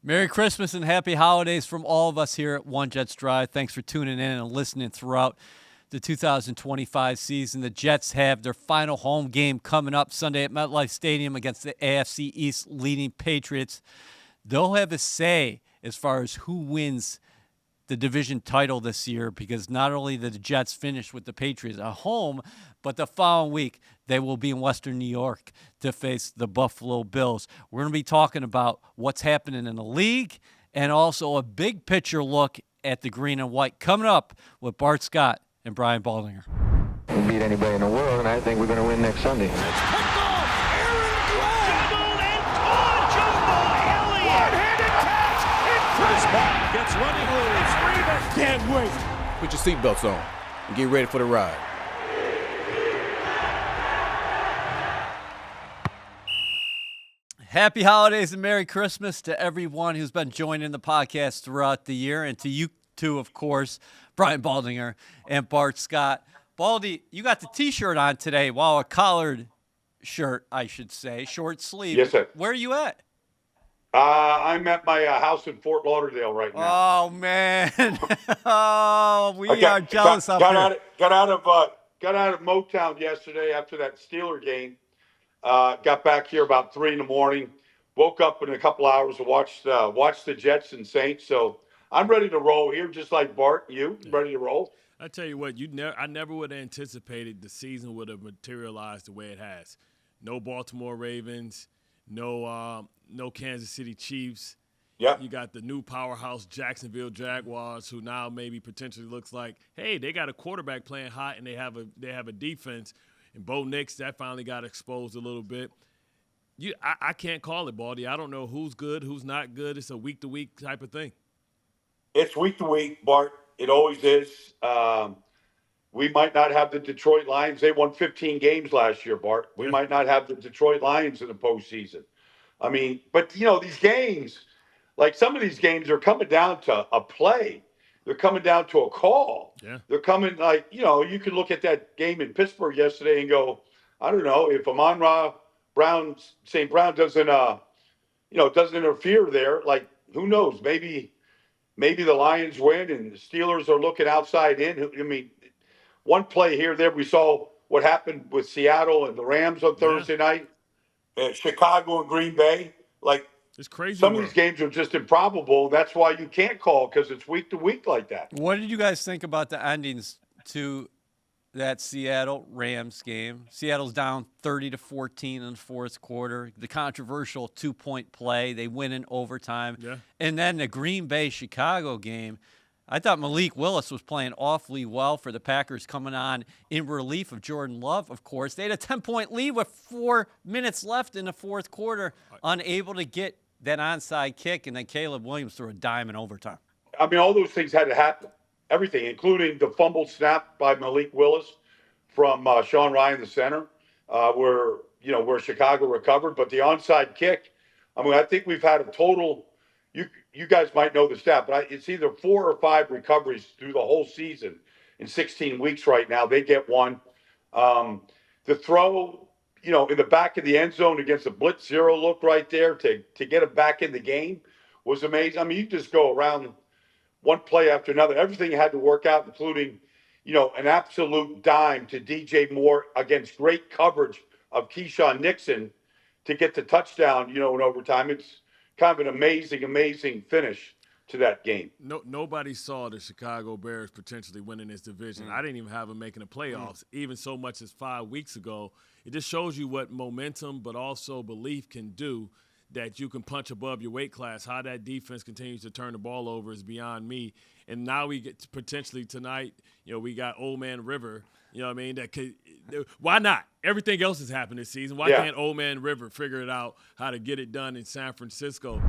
Merry Christmas and happy holidays from all of us here at One Jets Drive. Thanks for tuning in and listening throughout the 2025 season. The Jets have their final home game coming up Sunday at MetLife Stadium against the AFC East leading Patriots. They'll have a say as far as who wins the division title this year, because not only did the Jets finish with the Patriots at home, but the following week they will be in Western New York to face the Buffalo Bills. We're going to be talking about what's happening in the league and also a big picture look at the green and white coming up with Bart Scott and Brian Baldinger. We can beat anybody in the world, and I think we're going to win next Sunday. Gets running loose. Can't wait. Put your seatbelts on and get ready for the ride. Happy holidays and Merry Christmas to everyone who's been joining the podcast throughout the year, and to you two, of course, Brian Baldinger and Bart Scott. Baldy, you got the T-shirt on today. Wow, a collared shirt, I should say, short sleeve. Yes, sir. Where are you at? I'm at my house in Fort Lauderdale right now. Oh man! Oh, we are jealous up here. Got out of Motown yesterday after that Steeler game. Got back here about 3 a.m. Woke up in a couple hours to watch the Jets and Saints. So I'm ready to roll here, just like Bart. You ready to roll? I tell you what, I never would have anticipated the season would have materialized the way it has. No Baltimore Ravens. No Kansas City Chiefs. Yeah. You got the new powerhouse Jacksonville Jaguars, who now maybe potentially looks like, hey, they got a quarterback playing hot and they have a defense. And Bo Nix, that finally got exposed a little bit. I can't call it, Baldy. I don't know who's good, who's not good. It's a week-to-week type of thing. It's week-to-week, Bart. It always is. We might not have the Detroit Lions. They won 15 games last year, Bart. We might not have the Detroit Lions in the postseason. I mean, but, these games, like some of these games are coming down to a play. They're coming down to a call. Yeah. They're coming you can look at that game in Pittsburgh yesterday and go, I don't know, if Amon-Ra St. Brown doesn't interfere there, like, who knows? Maybe the Lions win and the Steelers are looking outside in. I mean, one play here, there, we saw what happened with Seattle and the Rams on Thursday night, Chicago and Green Bay. Like, it's crazy. Some of these games are just improbable. That's why you can't call, because it's week to week like that. What did you guys think about the endings to that Seattle Rams game? Seattle's down 30-14 in the fourth quarter. The controversial 2-point play. They win in overtime. Yeah. And then the Green Bay-Chicago game. I thought Malik Willis was playing awfully well for the Packers, coming on in relief of Jordan Love, of course. They had a 10-point lead with 4 minutes left in the fourth quarter, unable to get that onside kick, and then Caleb Williams threw a dime in overtime. I mean, all those things had to happen. Everything, including the fumble snap by Malik Willis from Sean Ryan, the center, where Chicago recovered. But the onside kick, I mean, I think we've had a total – you guys might know the stat, but it's either 4 or 5 recoveries through the whole season in 16 weeks right now. They get one. The throw, in the back of the end zone against a blitz zero look right there to get it back in the game was amazing. I mean, you just go around one play after another. Everything had to work out, including, an absolute dime to DJ Moore against great coverage of Keyshawn Nixon to get the touchdown, in overtime. It's kind of an amazing finish to that game. Nobody saw the Chicago Bears potentially winning this division. I didn't even have them making the playoffs, even so much as 5 weeks ago. It just shows you what momentum but also belief can do, that you can punch above your weight class. How that defense continues to turn the ball over is beyond me. And now we get to potentially tonight, we got Old Man River. You know what I mean? Why not? Everything else has happened this season. Why can't Old Man River figure it out how to get it done in San Francisco?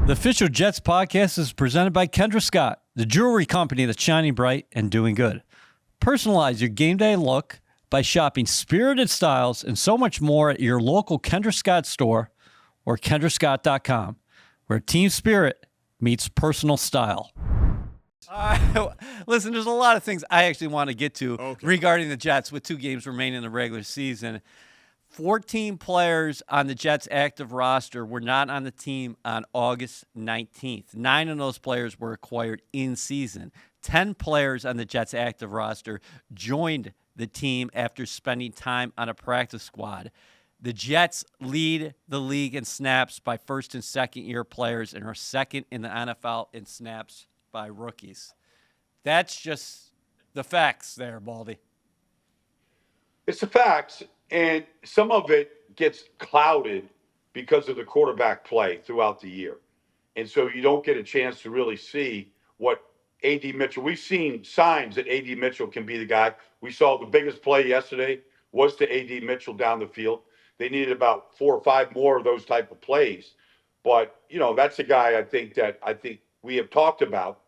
The official Jets podcast is presented by Kendra Scott, the jewelry company that's shining bright and doing good. Personalize your game day look by shopping spirited styles and so much more at your local Kendra Scott store or KendraScott.com, where team spirit meets personal style. Listen, there's a lot of things I actually want to get to regarding the Jets with 2 games remaining in the regular season. 14 players on the Jets' active roster were not on the team on August 19th. 9 of those players were acquired in season. 10 players on the Jets' active roster joined the team after spending time on a practice squad. The Jets lead the league in snaps by first and second year players and are second in the NFL in snaps by rookies. That's just the facts there, Baldy. It's the facts, and some of it gets clouded because of the quarterback play throughout the year. And so you don't get a chance to really see what A.D. Mitchell, we've seen signs that A.D. Mitchell can be the guy. We saw the biggest play yesterday was to A.D. Mitchell down the field. They needed about 4 or 5 more of those type of plays. But, that's a guy I think we have talked about,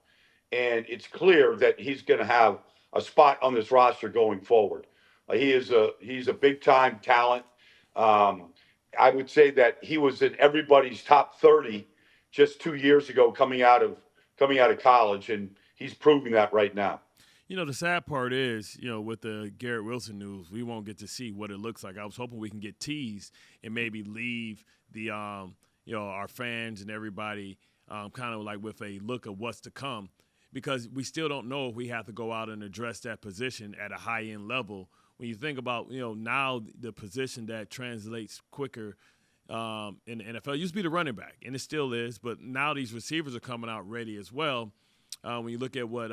and it's clear that he's going to have a spot on this roster going forward. He's a big-time talent. I would say that he was in everybody's top 30 just 2 years ago coming out of college, and he's proving that right now. The sad part is, with the Garrett Wilson news, we won't get to see what it looks like. I was hoping we can get teased and maybe leave the, our fans and everybody kind of like with a look of what's to come, because we still don't know if we have to go out and address that position at a high-end level. When you think about, now the position that translates quicker in the NFL used to be the running back, and it still is, but now these receivers are coming out ready as well. When you look at what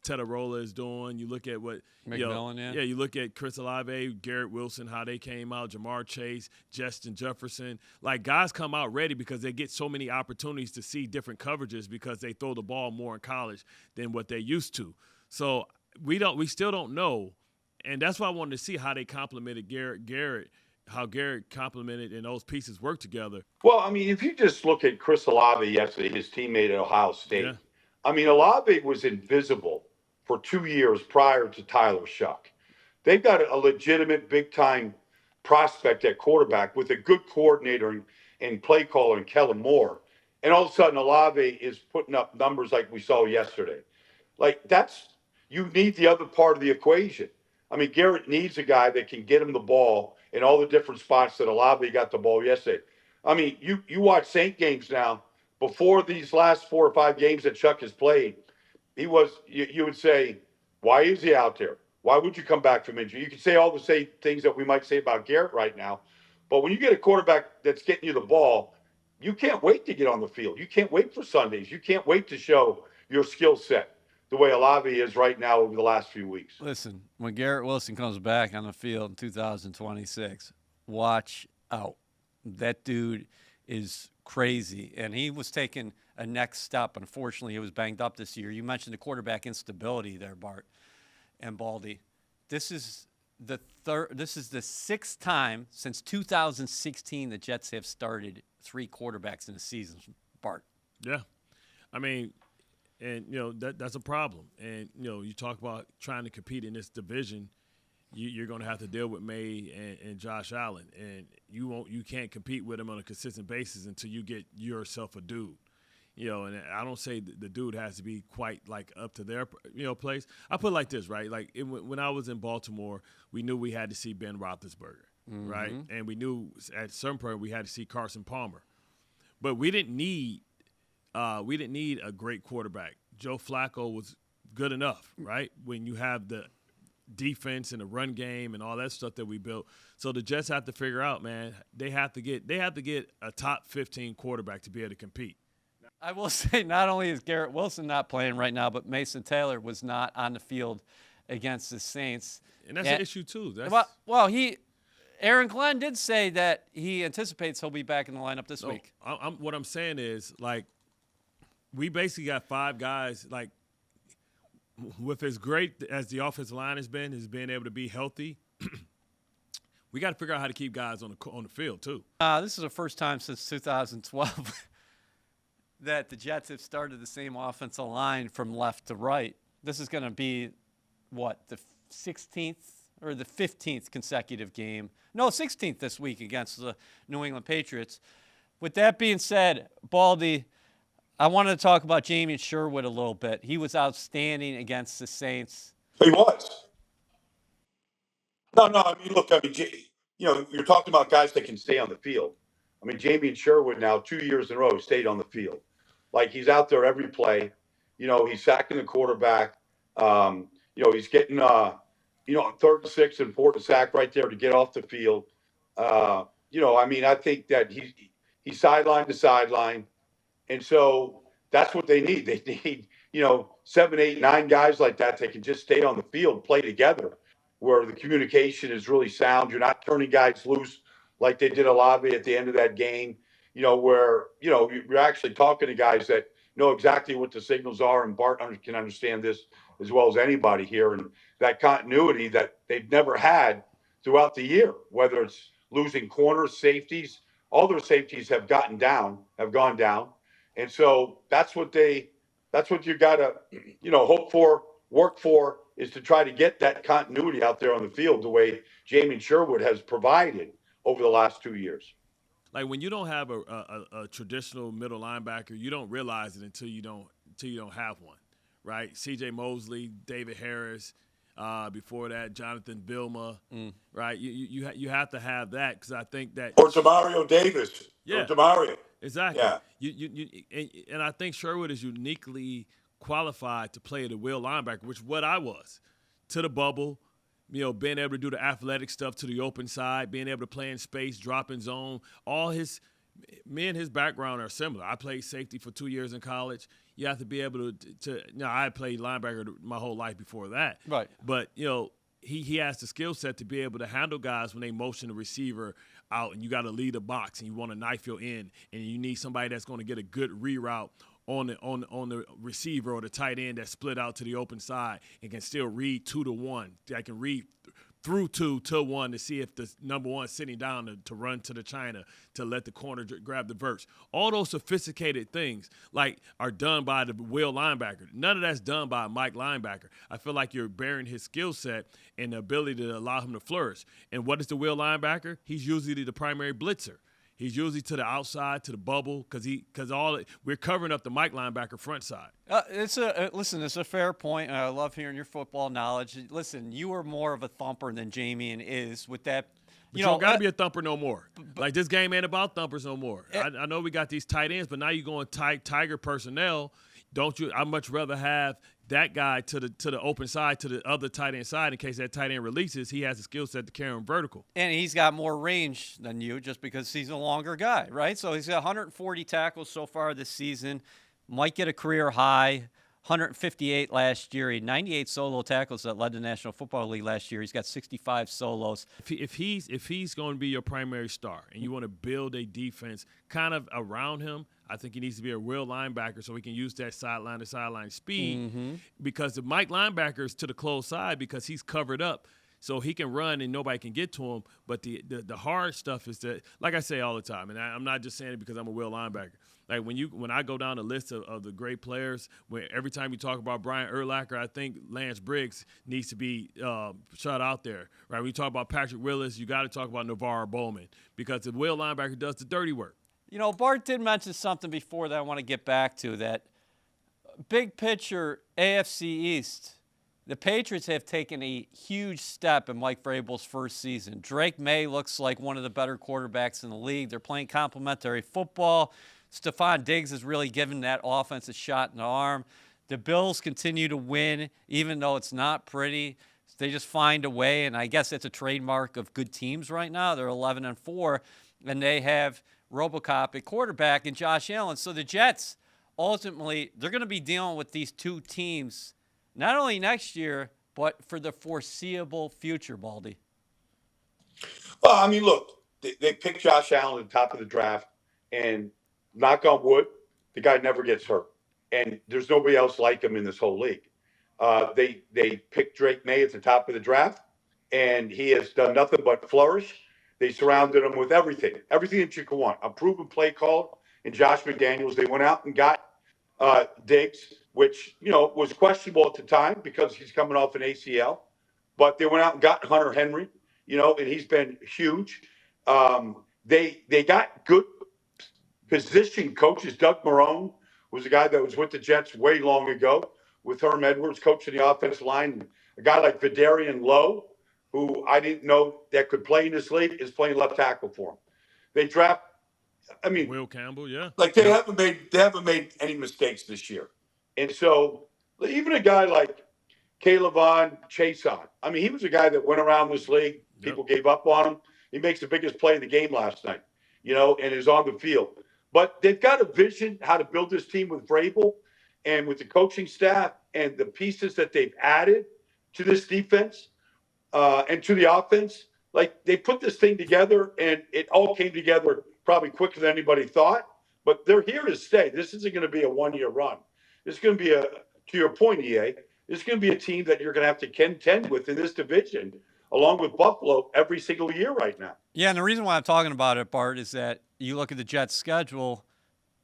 Teterola is doing, you look at what McMillan, you look at Chris Olave, Garrett Wilson, how they came out, Jamar Chase, Justin Jefferson. Like, guys come out ready because they get so many opportunities to see different coverages because they throw the ball more in college than what they used to. So we still don't know. And that's why I wanted to see how they complemented Garrett, how Garrett complemented and those pieces work together. Well, I mean, if you just look at Chris Olave yesterday, his teammate at Ohio State, Yeah. I mean, Olave was invisible for 2 years prior to Tyler Shuck. They've got a legitimate big-time prospect at quarterback with a good coordinator and play caller in Kellen Moore. And all of a sudden, Olave is putting up numbers like we saw yesterday. Like, you need the other part of the equation. I mean, Garrett needs a guy that can get him the ball in all the different spots that Olave got the ball yesterday. I mean, you watch Saint games now. Before these last 4 or 5 games that Chuck has played, you would say, why is he out there? Why would you come back from injury? You can say all the same things that we might say about Garrett right now. But when you get a quarterback that's getting you the ball, you can't wait to get on the field. You can't wait for Sundays. You can't wait to show your skill set the way Olave is right now over the last few weeks. Listen, when Garrett Wilson comes back on the field in 2026, watch out. That dude is crazy, and he was taking a next step. Unfortunately, he was banged up this year. You mentioned the quarterback instability there, Bart and Baldy. This is the 6th time since 2016 the Jets have started 3 quarterbacks in a season, Bart. Yeah. I mean, and, that's a problem. And, you talk about trying to compete in this division, you're going to have to deal with May and Josh Allen. And you can't compete with them on a consistent basis until you get yourself a dude. And I don't say the dude has to be quite, like, up to their, place. I put it like this, right? Like, when I was in Baltimore, we knew we had to see Ben Roethlisberger, right? And we knew at some point we had to see Carson Palmer. But we didn't need a great quarterback. Joe Flacco was good enough, right? When you have the defense and the run game and all that stuff that we built. So the Jets have to figure out, man, they have to get a top 15 quarterback to be able to compete. I will say not only is Garrett Wilson not playing right now, but Mason Taylor was not on the field against the Saints. And that's an issue too. Aaron Glenn did say that he anticipates he'll be back in the lineup this week. What I'm saying is, like, we basically got 5 guys, like, with as great as the offensive line has been, is being able to be healthy. We got to figure out how to keep guys on the field too. This is the first time since 2012 that the Jets have started the same offensive line from left to right. This is going to be, the 16th or the 15th consecutive game. No, 16th this week against the New England Patriots. With that being said, Baldy, I wanted to talk about Jamie Sherwood a little bit. He was outstanding against the Saints. He was. No, I mean, look, you're talking about guys that can stay on the field. I mean, Jamie and Sherwood now 2 years in a row stayed on the field. Like he's out there every play. He's sacking the quarterback. He's getting, 3rd and 6 important sack right there to get off the field. I think that he's sideline to sideline. And so that's what they need. They need, 7, 8, 9 guys like that can just stay on the field, play together, where the communication is really sound. You're not turning guys loose like they did a lot of it at the end of that game, where, you're actually talking to guys that know exactly what the signals are. And Bart can understand this as well as anybody here. And that continuity that they've never had throughout the year, whether it's losing corners, safeties, all their safeties have gone down. And so that's what you got to, hope for, work for, is to try to get that continuity out there on the field the way Jamie Sherwood has provided over the last 2 years. Like when you don't have a traditional middle linebacker, you don't realize it until you don't have one, right? C.J. Mosley, David Harris, before that, Jonathan Bilma, right? You have to have that, because I think that or Demario Davis, yeah, or Demario. Exactly. Yeah. And I think Sherwood is uniquely qualified to play the will linebacker, which is what I was, to the bubble, being able to do the athletic stuff to the open side, being able to play in space, drop in zone. Me and his background are similar. I played safety for 2 years in college. You have to be able to I played linebacker my whole life before that. Right. But, he has the skill set to be able to handle guys when they motion the receiver out, and you got to lead the box, and you want to knife your end, and you need somebody that's going to get a good reroute on the receiver or the tight end that split out to the open side and can still read 2 to 1. I can read through 2 to 1 to see if the number one sitting down to run to the China, to let the corner grab the verse. All those sophisticated things are done by the will linebacker. None of that's done by a Mike linebacker. I feel like you're bearing his skill set and the ability to allow him to flourish. And what is the will linebacker? He's usually the primary blitzer. He's usually to the outside, to the bubble, because we're covering up the Mike linebacker front side. It's a fair point, and I love hearing your football knowledge. Listen, you are more of a thumper than Jamie is with that. But you don't got to be a thumper no more. Like, this game ain't about thumpers no more. I know we got these tight ends, but now you're going tiger personnel. Don't you? I'd much rather have that guy to the open side, to the other tight end side, in case that tight end releases. He has the skill set to carry him vertical. And he's got more range than you, just because he's a longer guy, right? So he's got 140 tackles so far this season. Might get a career high. 158 last year. He had 98 solo tackles that led the National Football League last year. He's got 65 solos. If he's going to be your primary star and you want to build a defense kind of around him, I think he needs to be a real linebacker so he can use that sideline to sideline speed. Because the Mike linebacker is to the close side because he's covered up. So he can run and nobody can get to him. But the hard stuff is that, like I say all the time, and I'm not just saying it because I'm a will linebacker. Like when I go down the list of the great players, where every time you talk about Brian Urlacher, I think Lance Briggs needs to be shut out there. Right? When you talk about Patrick Willis, you got to talk about Navarro Bowman, because the will linebacker does the dirty work. Bart did mention something before that I want to get back to, that big picture AFC East. The Patriots have taken a huge step in Mike Vrabel's first season. Drake May looks like one of the better quarterbacks in the league. They're playing complementary football. Stephon Diggs has really given that offense a shot in the arm. The Bills continue to win, even though it's not pretty. They just find a way, and I guess it's a trademark of good teams right now. They're 11-4, and they have RoboCop at quarterback and Josh Allen. So the Jets, ultimately, they're going to be dealing with these two teams not only next year, but for the foreseeable future, Baldy. Well, I mean, look, they picked Josh Allen at the top of the draft, and knock on wood, the guy never gets hurt. And there's nobody else like him in this whole league. They picked Drake May at the top of the draft, and he has done nothing but flourish. They surrounded him with everything that you could want. A proven play caller in Josh McDaniels. They went out and got Diggs, which, was questionable at the time because he's coming off an ACL. But they went out and got Hunter Henry, and he's been huge. They got good position coaches. Doug Marrone was a guy that was with the Jets way long ago, with Herm Edwards coaching the offensive line. And a guy like Vidarian Lowe, who I didn't know that could play in this league, is playing left tackle for him. They draft. I mean, Will Campbell, yeah. like they haven't made any mistakes this year, and so even a guy like Caleb Chason. I mean, he was a guy that went around this league. People gave up on him. He makes the biggest play of the game last night, and is on the field. But they've got a vision how to build this team with Vrabel and with the coaching staff and the pieces that they've added to this defense and to the offense. Like, they put this thing together, and it all came together probably quicker than anybody thought. But they're here to stay. This isn't going to be a one-year run. It's going to be to your point, EA, it's going to be a team that you're going to have to contend with in this division, along with Buffalo, every single year right now. Yeah, and the reason why I'm talking about it, Bart, is that you look at the Jets' schedule,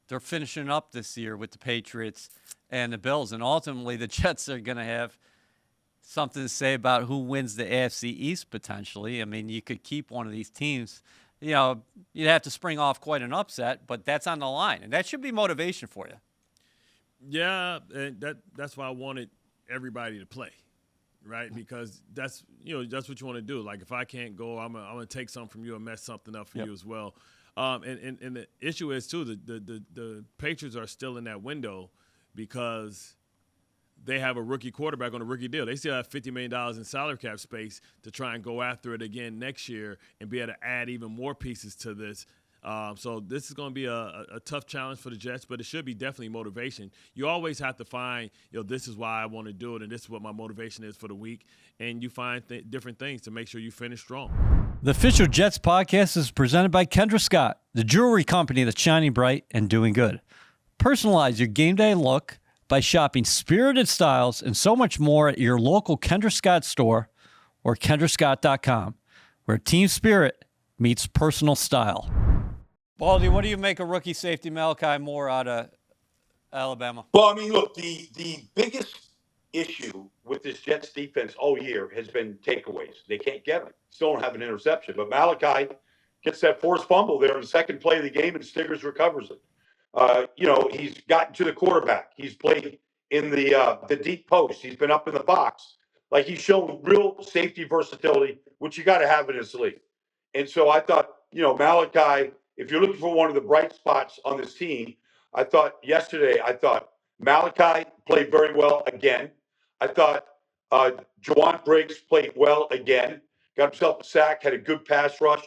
they're finishing up this year with the Patriots and the Bills, and ultimately the Jets are going to have something to say about who wins the AFC East potentially. I mean, you could keep one of these teams. You'd have to spring off quite an upset, but that's on the line, and that should be motivation for you. Yeah, and that's why I wanted everybody to play, right? Because that's what you want to do. Like, if I can't go, I'm gonna take something from you and mess something up for you as well. And the issue is too, the Patriots are still in that window because they have a rookie quarterback on a rookie deal. They still have $50 million in salary cap space to try and go after it again next year and be able to add even more pieces to this. So this is going to be a tough challenge for the Jets, but it should be definitely motivation. You always have to find, this is why I want to do it, and this is what my motivation is for the week. And you find different things to make sure you finish strong. The official Jets podcast is presented by Kendra Scott, the jewelry company that's shining bright and doing good. Personalize your game day look by shopping spirited styles and so much more at your local Kendra Scott store or kendrascott.com, where team spirit meets personal style. Baldy, what do you make of rookie safety Malachi Moore out of Alabama? Well, I mean, look, the biggest issue with this Jets defense all year has been takeaways. They can't get them. Still don't have an interception. But Malachi gets that forced fumble there in the second play of the game, and Stiggers recovers it. He's gotten to the quarterback. He's played in the deep post. He's been up in the box. Like, he's shown real safety versatility, which you got to have in this league. And so I thought, Malachi, if you're looking for one of the bright spots on this team, I thought Malachi played very well again. I thought Jawan Briggs played well again. Got himself a sack, had a good pass rush,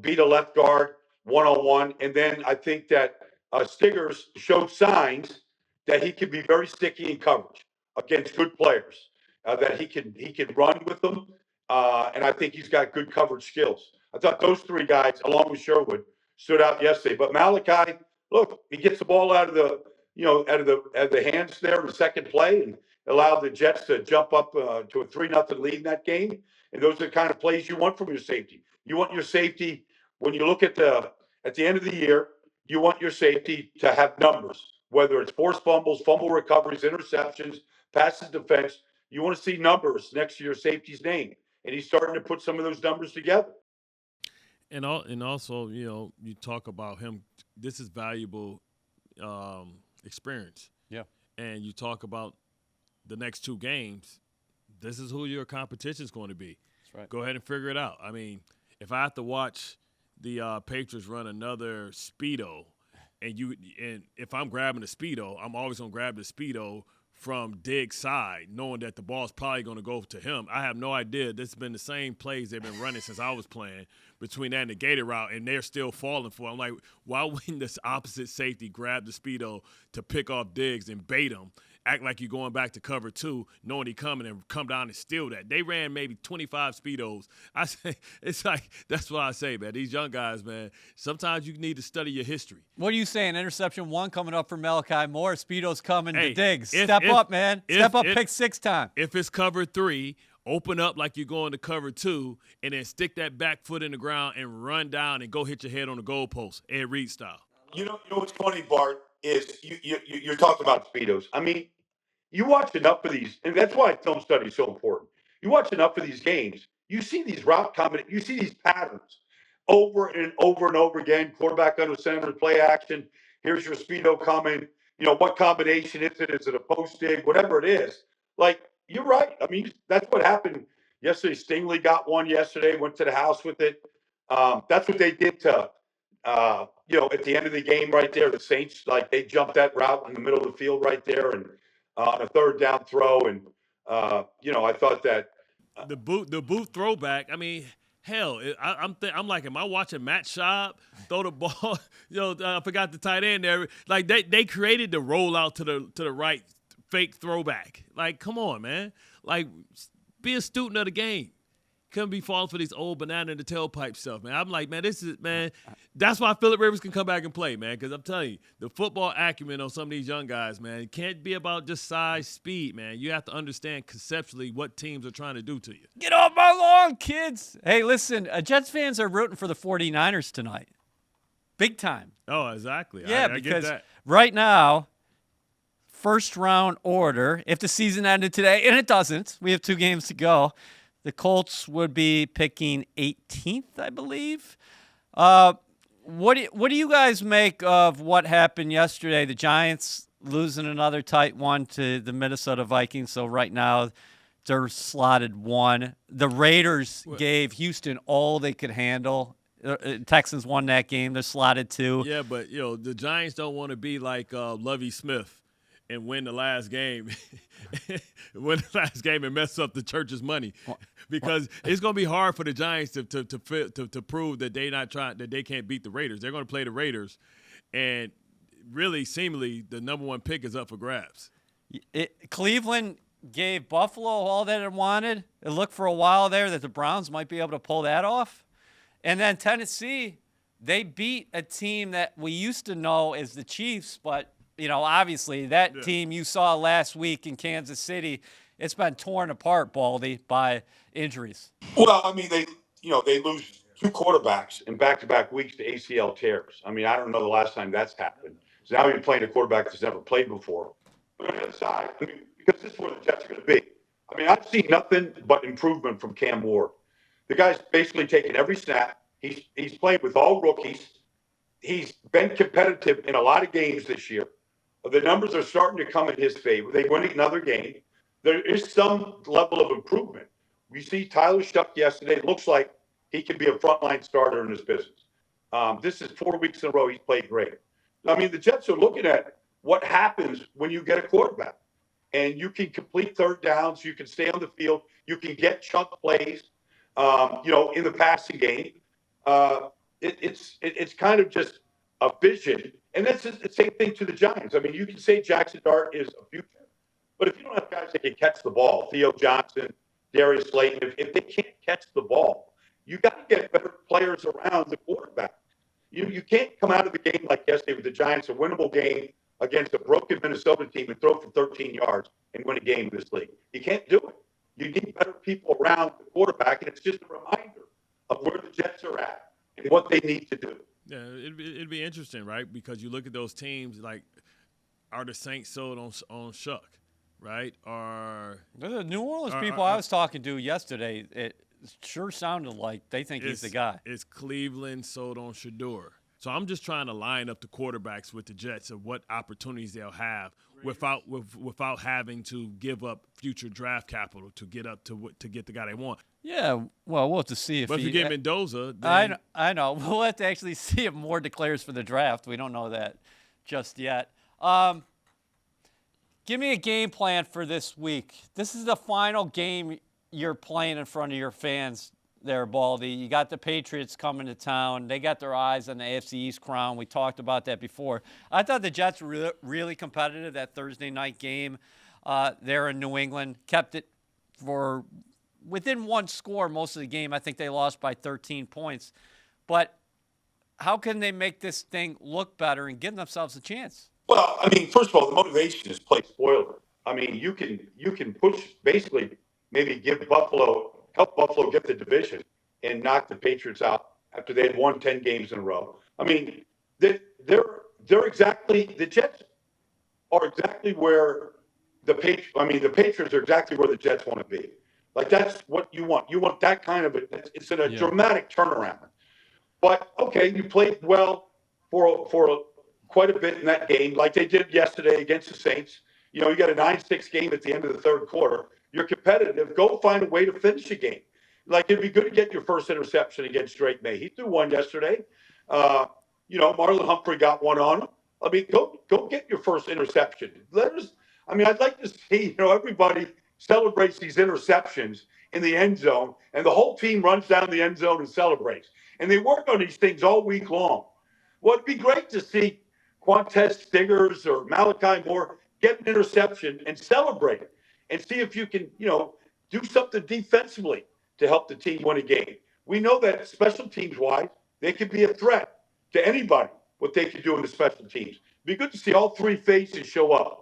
beat a left guard one-on-one. And then I think that Stiggers showed signs that he can be very sticky in coverage against good players, that he can run with them. And I think he's got good coverage skills. I thought those three guys, along with Sherwood, stood out yesterday. But Malachi, look, he gets the ball out of the hands there in the second play and allowed the Jets to jump up to a 3-0 lead in that game. And those are the kind of plays you want from your safety. You want your safety, when you look at the end of the year, you want your safety to have numbers, whether it's forced fumbles, fumble recoveries, interceptions, passes defense. You want to see numbers next to your safety's name. And he's starting to put some of those numbers together. And also, you talk about him. This is valuable experience. Yeah. And you talk about the next two games. This is who your competition is going to be. That's right. Go ahead and figure it out. I mean, if I have to watch the Patriots run another Speedo, and if I'm grabbing the Speedo, I'm always going to grab the Speedo from Diggs' side, knowing that the ball's probably going to go to him. I have no idea. This has been the same plays they've been running since I was playing between that and the gated route, and they're still falling for it. I'm like, why wouldn't this opposite safety grab the Speedo to pick off Diggs and bait him, act like you're going back to cover two, knowing he coming, and come down and steal that? They ran maybe 25 Speedos. I say, it's like, that's what I say, man. These young guys, man, sometimes you need to study your history. What are you saying? Interception 1 coming up for Malachi Moore. Speedo's coming to Diggs. Step up, man. Step up, pick 6 time. If it's cover 3, open up like you're going to cover 2, and then stick that back foot in the ground and run down and go hit your head on the goalpost, Ed Reed style. You know what's funny, Bart, is you're talking about Speedos. I mean, you watch enough of these, and that's why film study is so important. You watch enough of these games, you see these route combinations, you see these patterns over and over and over again. Quarterback under center, play action. Here's your Speedo coming. What combination is it? Is it a post dig? Whatever it is. Like, you're right. I mean, that's what happened. Yesterday, Stingley got one yesterday, went to the house with it. That's what they did to, at the end of the game right there, the Saints, like they jumped that route in the middle of the field right there and on a third down throw. And, I thought that. The boot throwback. I mean, hell, I'm like, am I watching Matt Schaub throw the ball? I forgot the tight end there. Like they created the rollout to the right fake throwback. Like, come on, man. Like, be a student of the game. Couldn't be falling for these old banana in the tailpipe stuff, man. I'm like, that's why Phillip Rivers can come back and play, man, because I'm telling you, the football acumen on some of these young guys, man, it can't be about just size, speed, man. You have to understand conceptually what teams are trying to do to you. Get off my lawn, kids. Hey, listen, Jets fans are rooting for the 49ers tonight. Big time. Oh, exactly. Yeah, I because get that. right now, first round order, if the season ended today, and it doesn't, we have 2 games to go, the Colts would be picking 18th, I believe. What do you guys make of what happened yesterday? The Giants losing another tight one to the Minnesota Vikings. So right now they're slotted 1. The Raiders gave Houston all they could handle. Texans won that game. They're slotted 2. Yeah, but the Giants don't want to be like Lovie Smith and win the last game. And mess up the church's money, because it's going to be hard for the Giants to prove that they can't beat the Raiders. They're going to play the Raiders, and really, seemingly, the number 1 pick is up for grabs. Cleveland gave Buffalo all that it wanted. It looked for a while there that the Browns might be able to pull that off, and then Tennessee, they beat a team that we used to know as the Chiefs, but obviously that team you saw last week in Kansas City, it's been torn apart, Baldy, by injuries. Well, I mean, they lose 2 quarterbacks in back-to-back weeks to ACL tears. I mean, I don't know the last time that's happened. So now you're playing a quarterback that's never played before. But on the other side, because this is where the Jets are going to be. I mean, I've seen nothing but improvement from Cam Ward. The guy's basically taken every snap. He's played with all rookies. He's been competitive in a lot of games this year. The numbers are starting to come in his favor. They win another game. There is some level of improvement. We see Tyler Shuck yesterday. It looks like he can be a frontline starter in this business. This is 4 weeks in a row he's played great. I mean, the Jets are looking at what happens when you get a quarterback. And you can complete third downs. You can stay on the field. You can get chunk plays, in the passing game. It's kind of just a vision. And that's the same thing to the Giants. I mean, you can say Jackson Dart is a future, but if you don't have guys that can catch the ball, Theo Johnson, Darius Slayton, if they can't catch the ball, you got to get better players around the quarterback. You can't come out of the game like yesterday with the Giants, a winnable game against a broken Minnesota team, and throw for 13 yards and win a game in this league. You can't do it. You need better people around the quarterback, and it's just a reminder of where the Jets are at and what they need to do. Yeah, it'd be interesting, right? Because you look at those teams, like, are the Saints sold on Shuck, right? Or the New Orleans people I was talking to yesterday, it sure sounded like they think he's the guy. Is Cleveland sold on Shador? So I'm just trying to line up the quarterbacks with the Jets of what opportunities they'll have without having to give up future draft capital to get the guy they want. Yeah, well, we'll have to see if. But if you get Mendoza, then I know. We'll have to actually see if Moore declares for the draft. We don't know that just yet. Give me a game plan for this week. This is the final game you're playing in front of your fans there, Baldy. You got the Patriots coming to town. They got their eyes on the AFC East crown. We talked about that before. I thought the Jets were really competitive that Thursday night game there in New England. Kept it for within 1 score most of the game. I think they lost by 13 points. But how can they make this thing look better and give themselves a chance? Well, I mean, first of all, the motivation is play spoiler. I mean, you can push, basically maybe help Buffalo get the division and knock the Patriots out after they had won 10 games in a row. I mean, the Jets are exactly where the Patriots are exactly where the Jets want to be. Like, that's what you want. You want that kind of it's in a dramatic turnaround. But okay, you played well for quite a bit in that game, like they did yesterday against the Saints. You got a 9-6 game at the end of the third quarter. you're competitive, go find a way to finish a game. Like, it'd be good to get your first interception against Drake May. He threw one yesterday. Marlon Humphrey got one on him. I mean, go get your first interception. I'd like to see, everybody celebrates these interceptions in the end zone, and the whole team runs down the end zone and celebrates. And they work on these things all week long. Well, it'd be great to see Quantez Stiggers or Malachi Moore get an interception and celebrate it, and see if you can, do something defensively to help the team win a game. We know that special teams wise, they could be a threat to anybody, what they could do in the special teams. It'd be good to see all three faces show up,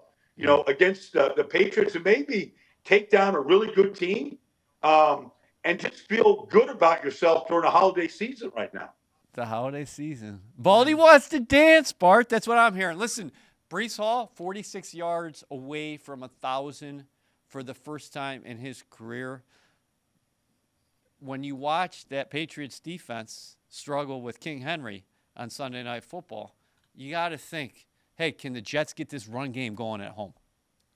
against the Patriots, and maybe take down a really good team, and just feel good about yourself during the holiday season right now. The holiday season. Baldy wants to dance, Bart. That's what I'm hearing. Listen, Breece Hall, 46 yards away from 1,000 for the first time in his career. When you watch that Patriots defense struggle with King Henry on Sunday Night Football, you got to think, hey, can the Jets get this run game going at home?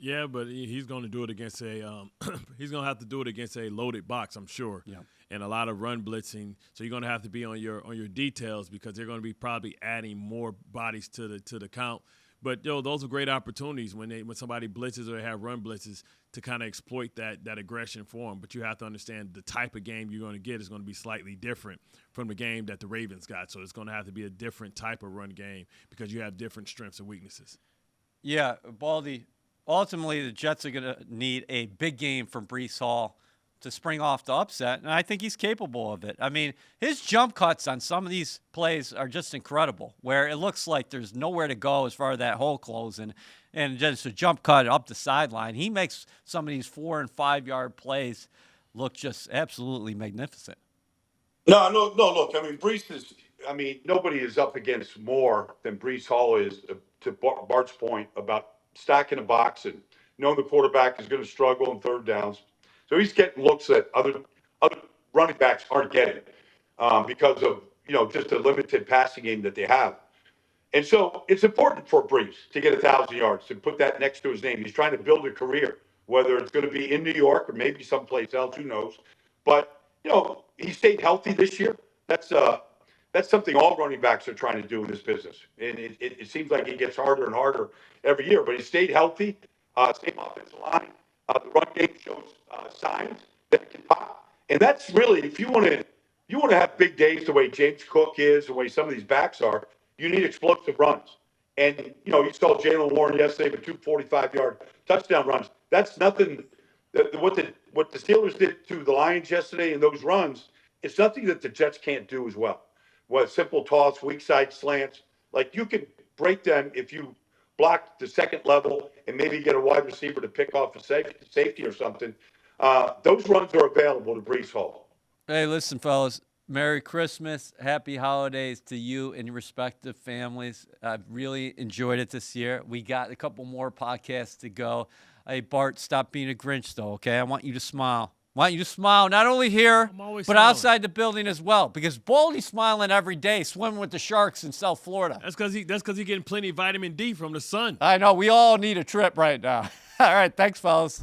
Yeah, but he's going to do it against he's going to have to do it against a loaded box, I'm sure. Yeah. And a lot of run blitzing. So you're going to have to be on your details, because they're going to be probably adding more bodies to the count. But those are great opportunities when somebody blitzes or they have run blitzes to kind of exploit that aggression for them. But you have to understand the type of game you're going to get is going to be slightly different from the game that the Ravens got. So it's going to have to be a different type of run game, because you have different strengths and weaknesses. Yeah, Baldy, ultimately the Jets are going to need a big game from Breece Hall to spring off the upset, and I think he's capable of it. I mean, his jump cuts on some of these plays are just incredible, where it looks like there's nowhere to go as far as that hole closing, and just a jump cut up the sideline. He makes some of these 4 and 5 yard plays look just absolutely magnificent. No, look, nobody is up against more than Breece Hall is, to Bart's point about stacking a box and knowing the quarterback is going to struggle in third downs. So he's getting looks that other running backs aren't getting, because of, just the limited passing game that they have. And so it's important for Breece to get 1,000 yards, to put that next to his name. He's trying to build a career, whether it's going to be in New York or maybe someplace else, who knows. But, he stayed healthy this year. That's something all running backs are trying to do in this business. And it seems like it gets harder and harder every year. But he stayed healthy, same offensive line. The run game shows signs that it can pop. And that's really, if you want to have big days the way James Cook is, the way some of these backs are, you need explosive runs. And, you saw Jalen Warren yesterday with 2 45-yard touchdown runs. That's nothing. What the Steelers did to the Lions yesterday in those runs, it's nothing that the Jets can't do as well. What simple toss, weak side slants, like you could break them if you block the second level and maybe get a wide receiver to pick off a safety or something. Those runs are available to Breece Hall. Hey, listen, fellas. Merry Christmas. Happy holidays to you and your respective families. I've really enjoyed it this year. We got a couple more podcasts to go. Hey, Bart, stop being a Grinch, though, okay? I want you to smile. I want you to smile not only here, but smiling outside the building as well, because Baldy's smiling every day, swimming with the sharks in South Florida. That's because he's getting plenty of vitamin D from the sun. I know. We all need a trip right now. All right. Thanks, fellas.